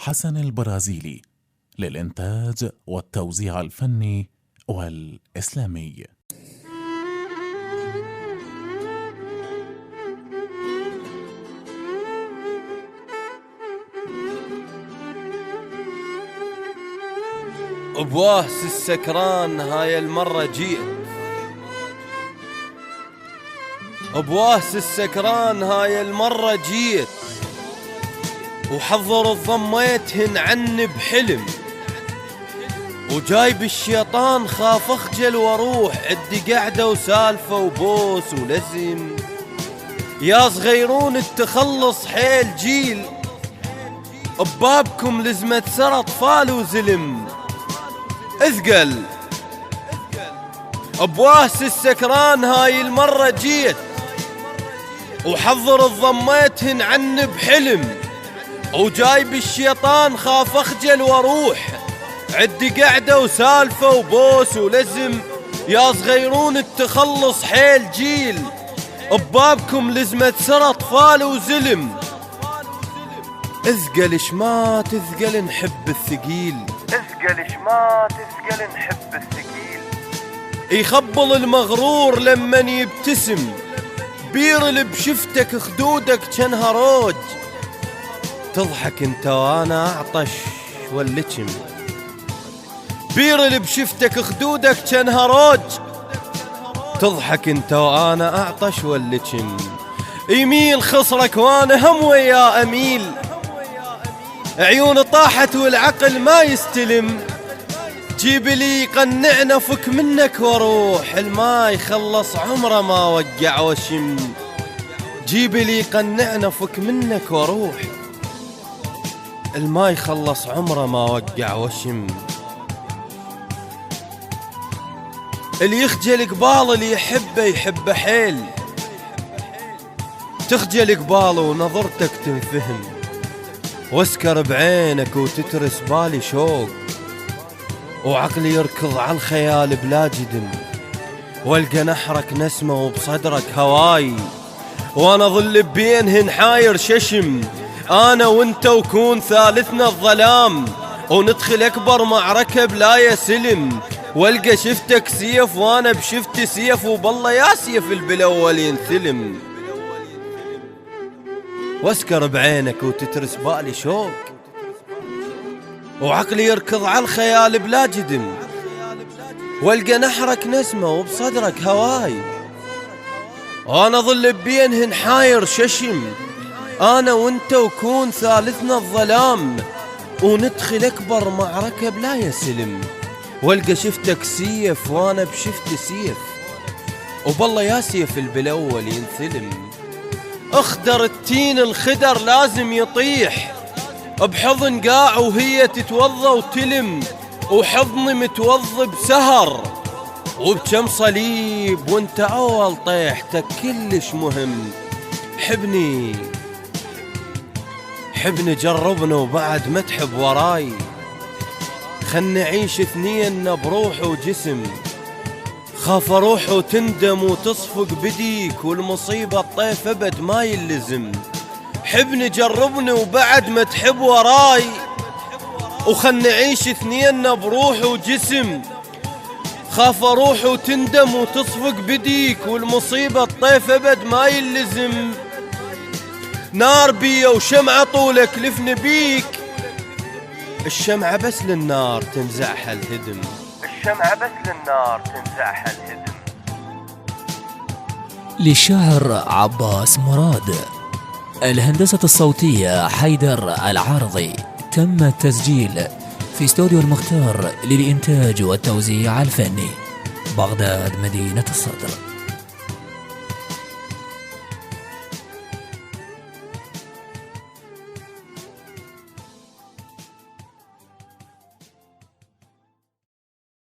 حسن البرازيلي للإنتاج والتوزيع الفني والإسلامي. بواهس السكران هاي المرة جيت، بواهس السكران هاي المرة جيت، وحضر ضميتهن عني بحلم، وجايب الشيطان خاف اخجل واروح، عدي قعدة وسالفة وبوس ولزم. يا صغيرون التخلص حيل جيل، ببابكم لزمة سر اطفال وزلم. اثقل بواهس السكران هاي المرة جيت، وحضر الضميتهن عني بحلم، وجايب الشيطان خاف اخجل واروح، عدي قعدة وسالفة وبوس ولزم. يا صغيرون التخلص حيل جيل، ببابكم لزمة سر اطفال وزلم. اثقل شما تثقل نحب الثقيل، اثقل شما تثقل نحب الثقيل. يخبل المغرور لمن يبتسم، بير اللي بشفتك خدودك جنها روج. تضحك انت وانا اعطش واللجم، بير اللي بشفتك خدودك جنها روج. تضحك انت وانا اعطش واللجم. يميل خصرك وانا هم ويا اميل، عيون طاحت والعقل ما يستلم. جيب لي قنعنا فك منك واروح، الماء يخلص عمره ما وقع وشم. جيب لي قنعنا فك منك واروح، الماء يخلص عمره ما وقع وشم. اللي يخجل قبال اللي يحبه يحبه حيل، تخجل قباله ونظرتك تنفهم، واسكر بعينك وتترس بالي شوق، وعقلي يركض على الخيال بلا جدم، والقى نحرك نسمة وبصدرك هواي، وانا ظل بينهن حاير ششم. انا وانت وكون ثالثنا الظلام، وندخل اكبر معركة بلا يسلم. والقى شفتك سيف وانا بشفتي سيف، وبالله يا سيف بالاول ينثلم. واسكر بعينك وتترس بالي شوق، وعقلي يركض على الخيال بلا جدم، والقى نحرك نسمة وبصدرك هواي، وانا ظل بينهن حاير ششم. انا وانت وكون ثالثنا الظلام، وندخل اكبر معركة بلا يسلم. والقى شفتك سيف وانا بشفتي سيف، وبالله يا سيف بالاول ينثلم. اخدر التين الخدر لازم يطيح، بحضن قاع وهي تتوضى وتلم، وحضني متوضى بسهر وبكم صليب، وانت اول طيحتك كلش مهم. حبني حبني جربنا وبعد ما تحب وراي، خل نعيش اثنين بروح وجسم. خاف اروح وتندم وتصفق بديك، والمصيبة الطيف ابد ما يلزم. حبني جربني وبعد ما تحب وراي، وخل نعيش اثنين بروح وجسم. خاف اروح وتندم وتصفق بديك، والمصيبة الطيف ابد ما يلزم. نار بيا وشمعة طولك لفن بيك، الشمعة بس للنار تنزعها الهدم، الشمعة بس للنار تنزعها الهدم. للشاعر عباس مراد. الهندسة الصوتية حيدر العارضي. تم التسجيل في استوديو المختار للإنتاج والتوزيع الفني، بغداد، مدينة الصدر.